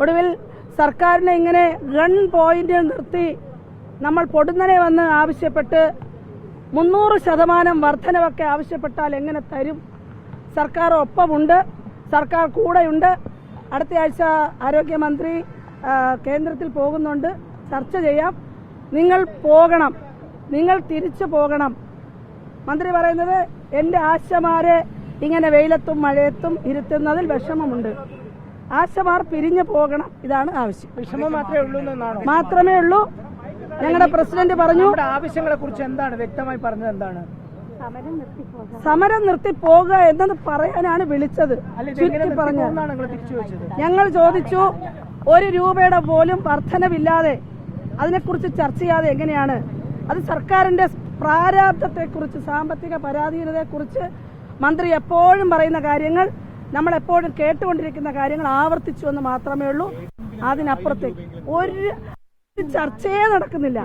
ഒടുവിൽ സർക്കാരിനെ ഇങ്ങനെ ഗൺ പോയിന്റിൽ നിർത്തി നമ്മൾ പൊടുന്നനെ വന്ന് ആവശ്യപ്പെട്ട് 300% വർധനവൊക്കെ ആവശ്യപ്പെട്ടാൽ എങ്ങനെ തരും? സർക്കാർ ഒപ്പമുണ്ട്, സർക്കാർ കൂടെയുണ്ട്. അടുത്ത ആഴ്ച ആരോഗ്യമന്ത്രി കേന്ദ്രത്തിൽ പോകുന്നുണ്ട്, ചർച്ച ചെയ്യാം. നിങ്ങൾ പോകണം, നിങ്ങൾ തിരിച്ചു പോകണം. മന്ത്രി പറയുന്നത് എന്റെ ആശമാരെ ഇങ്ങനെ വെയിലത്തും മഴയത്തും ഇരുത്തുന്നതിൽ വിഷമമുണ്ട്. ആശമാർ പിരിഞ്ഞു പോകണം, ഇതാണ് ആവശ്യം. വിഷമം മാത്രമേ ഉള്ളൂ. ഞങ്ങളുടെ പ്രസിഡന്റ് പറഞ്ഞു ആവശ്യങ്ങളെ കുറിച്ച് എന്താണ് വ്യക്തമായി പറഞ്ഞത്? എന്താണ്? സമരം നിർത്തി പോകുക എന്നത് പറയാനാണ് വിളിച്ചത്. ചുരുക്കി പറഞ്ഞ ഞങ്ങൾ ചോദിച്ചു, 1 രൂപയുടെ പോലും വർധനവില്ലാതെ അതിനെക്കുറിച്ച് ചർച്ച ചെയ്യാതെ എങ്ങനെയാണ്? അത് സർക്കാരിന്റെ പ്രാരാബ്ധത്തെക്കുറിച്ച്, സാമ്പത്തിക പരാധീനതയെക്കുറിച്ച് മന്ത്രി എപ്പോഴും പറയുന്ന കാര്യങ്ങൾ, നമ്മളെപ്പോഴും കേട്ടുകൊണ്ടിരിക്കുന്ന കാര്യങ്ങൾ ആവർത്തിച്ചു എന്ന് മാത്രമേ ഉള്ളൂ. അതിനപ്പുറത്തേക്ക് ഒരു ചർച്ചയെ നടക്കുന്നില്ല.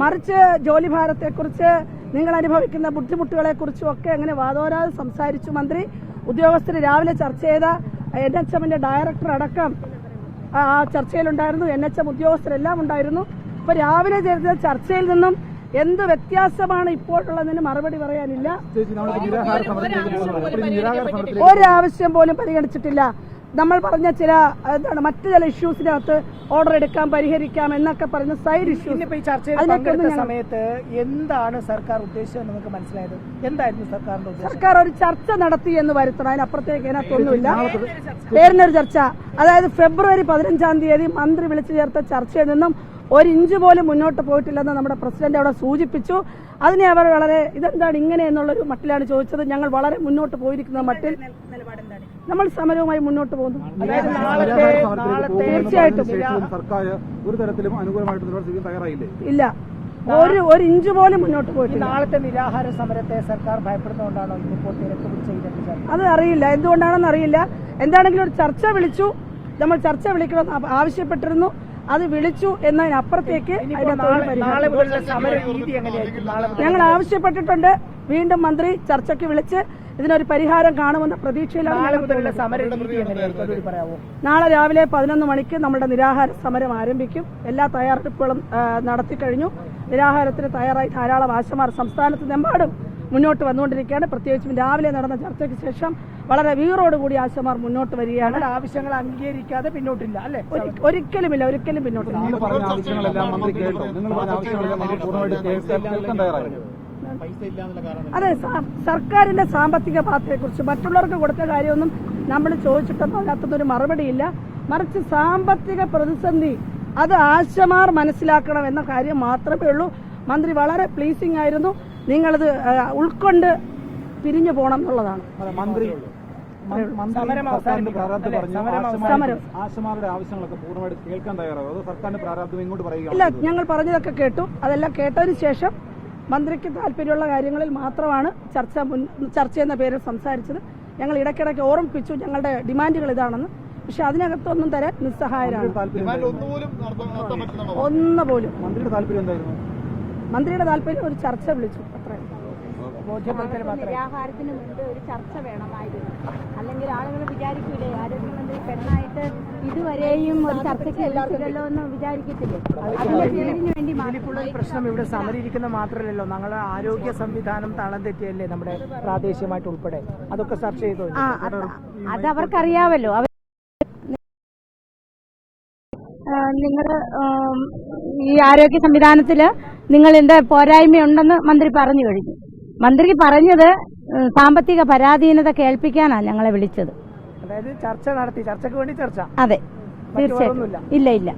മറിച്ച് ജോലിഭാരത്തെക്കുറിച്ച്, നിങ്ങൾ അനുഭവിക്കുന്ന ബുദ്ധിമുട്ടുകളെ കുറിച്ചും ഒക്കെ അങ്ങനെ വാദോരാതെ സംസാരിച്ചു മന്ത്രി. ഉദ്യോഗസ്ഥർ രാവിലെ ചർച്ച ചെയ്ത NHMന്റെ ഡയറക്ടർ അടക്കം ആ ചർച്ചയിലുണ്ടായിരുന്നു. NHM ഉദ്യോഗസ്ഥരെല്ലാം ഉണ്ടായിരുന്നു. ഇപ്പൊ രാവിലെ ചെയ്ത ചർച്ചയിൽ നിന്നും എന്ത് വ്യത്യാസമാണ് ഇപ്പോഴുള്ളതിന് മറുപടി പറയാനില്ല. ഒരാവശ്യം പോലും പരിഗണിച്ചിട്ടില്ല. നമ്മൾ പറഞ്ഞ മറ്റു ചില ഇഷ്യൂസിനകത്ത് ഓർഡർ എടുക്കാം, പരിഹരിക്കാം എന്നൊക്കെ പറഞ്ഞ സൈഡ് ഇഷ്യൂസ്. സമയത്ത് എന്താണ് സർക്കാർ ഉദ്ദേശിച്ചത് നമുക്ക് മനസ്സിലായത്? എന്തായിരുന്നു സർക്കാരിന്റെ ഉദ്ദേശം? സർക്കാർ ഒരു ചർച്ച നടത്തി എന്ന് വരുത്തണം. അതിനപ്പുറത്തേക്ക് അതിനകത്തൊന്നുമില്ല. പേരിനൊരു ചർച്ച, അതായത് ഫെബ്രുവരി 15 മന്ത്രി വിളിച്ചു ചേർത്ത ചർച്ചയിൽ നിന്നും 1 ഇഞ്ച് പോലും മുന്നോട്ട് പോയിട്ടില്ലെന്ന് നമ്മുടെ പ്രസിഡന്റ് അവിടെ സൂചിപ്പിച്ചു. അതിനെ അവർ വളരെ ഇതെന്താണ് ഇങ്ങനെ എന്നുള്ളൊരു മട്ടിലാണ് ചോദിച്ചത്. ഞങ്ങൾ വളരെ മുന്നോട്ട് പോയിരിക്കുന്ന മട്ടിൽ നമ്മൾ സമരവുമായി മുന്നോട്ട് പോകുന്നു. തീർച്ചയായിട്ടും ഇല്ല, 1 ഇഞ്ച് പോലും മുന്നോട്ട് പോയിട്ടില്ല. നാളത്തെ നിരാഹാര സമരത്തെ സർക്കാർ ഭയപ്പെടുന്നതുകൊണ്ടാണോ ഇപ്പോൾ തിരക്ക് പിടിച്ച? അത് അറിയില്ല, എന്തുകൊണ്ടാണെന്ന് അറിയില്ല. എന്താണെങ്കിലും ഒരു ചർച്ച വിളിച്ചു, നമ്മൾ ചർച്ച വിളിക്കണം ആവശ്യപ്പെട്ടിരുന്നു, അത് വിളിച്ചു എന്നതിനപ്പുറത്തേക്ക് ഞങ്ങൾ ആവശ്യപ്പെട്ടിട്ടുണ്ട്. വീണ്ടും മന്ത്രി ചർച്ചയ്ക്ക് വിളിച്ച് ഇതിനൊരു പരിഹാരം കാണുമെന്ന പ്രതീക്ഷയിലാണ്. നാളെ രാവിലെ 11 മണിക്ക് നമ്മുടെ നിരാഹാര സമരം ആരംഭിക്കും. എല്ലാ തയ്യാറെടുപ്പുകളും നടത്തിക്കഴിഞ്ഞു. നിരാഹാരത്തിന് തയ്യാറായി ധാരാളം ആശമാർ സംസ്ഥാനത്തിനെമ്പാടും മുന്നോട്ട് വന്നുകൊണ്ടിരിക്കുകയാണ്. പ്രത്യേകിച്ചും രാവിലെ നടന്ന ചർച്ചയ്ക്ക് ശേഷം വളരെ വീറോടുകൂടി ആശമാർ മുന്നോട്ട് വരികയാണ്. ആവശ്യങ്ങൾ അംഗീകരിക്കാതെ പിന്നോട്ടില്ല അല്ലെ? ഒരിക്കലുമില്ല, ഒരിക്കലും പിന്നോട്ടില്ല. അതെ, സർക്കാരിന്റെ സാമ്പത്തിക പാത്രത്തെക്കുറിച്ച് മറ്റുള്ളവർക്ക് കൊടുത്ത കാര്യമൊന്നും നമ്മൾ ചോദിച്ചിട്ടൊന്നും അതിനകത്തൊന്നും ഒരു മറുപടിയില്ല. മറിച്ച് സാമ്പത്തിക പ്രതിസന്ധി അത് ആശമാർ മനസ്സിലാക്കണം എന്ന കാര്യം മാത്രമേ ഉള്ളൂ. മന്ത്രി വളരെ പ്ലീസിംഗ് ആയിരുന്നു. നിങ്ങളത് ഉൾക്കൊണ്ട് പിരിഞ്ഞു പോകണം എന്നുള്ളതാണ്. ഇല്ല, ഞങ്ങൾ പറഞ്ഞതൊക്കെ കേട്ടു. അതെല്ലാം കേട്ടതിന് ശേഷം മന്ത്രിക്ക് താല്പര്യമുള്ള കാര്യങ്ങളിൽ മാത്രമാണ് ചർച്ച എന്ന പേരിൽ സംസാരിച്ചത്. ഞങ്ങൾ ഇടയ്ക്കിടയ്ക്ക് ഓർമ്മിപ്പിച്ചു ഞങ്ങളുടെ ഡിമാൻഡുകൾ ഇതാണെന്ന്. പക്ഷെ അതിനകത്തൊന്നും തരാൻ നിസ്സഹായരാണ്. ഒന്നുപോലും. മന്ത്രിയുടെ താല്പര്യം ഒരു ചർച്ച വിളിച്ചു, അത്രയും. നിരാഹാരത്തിന് മുൻപ് ഒരു ചർച്ച വേണമായിരുന്നു. അല്ലെങ്കിൽ ആളുകൾ വിചാരിക്കൂലേ ആരോഗ്യമന്ത്രി പെണ്ണായിട്ട് ഇതുവരെയും ഒരു ചർച്ചയ്ക്ക് എല്ലാത്തിലല്ലോ എന്ന് വിചാരിക്കത്തില്ലേ? അതിന് വേണ്ടി പ്രശ്നം ഇവിടെ സമരിക്കുന്ന മാത്രമല്ലല്ലോ, ഞങ്ങളുടെ ആരോഗ്യ സംവിധാനം താളം തെറ്റിയല്ലേ നമ്മുടെ പ്രാദേശികമായിട്ട് ഉൾപ്പെടെ. അതൊക്കെ ചർച്ച ചെയ്തു. അത് അവർക്കറിയാവല്ലോ. നിങ്ങൾ ഈ ആരോഗ്യ സംവിധാനത്തില് നിങ്ങളുടെ പോരായ്മയുണ്ടെന്ന് മന്ത്രി പറഞ്ഞു കഴിഞ്ഞു. മന്ത്രി പറഞ്ഞത് സാമ്പത്തിക പരാധീനത കേൾപ്പിക്കാനാണ് ഞങ്ങളെ വിളിച്ചത്. അതായത് ചർച്ച നടത്തി, ചർച്ചയ്ക്ക് വേണ്ടി ചർച്ച. അതെ, തീർച്ചയായിട്ടും. ഇല്ല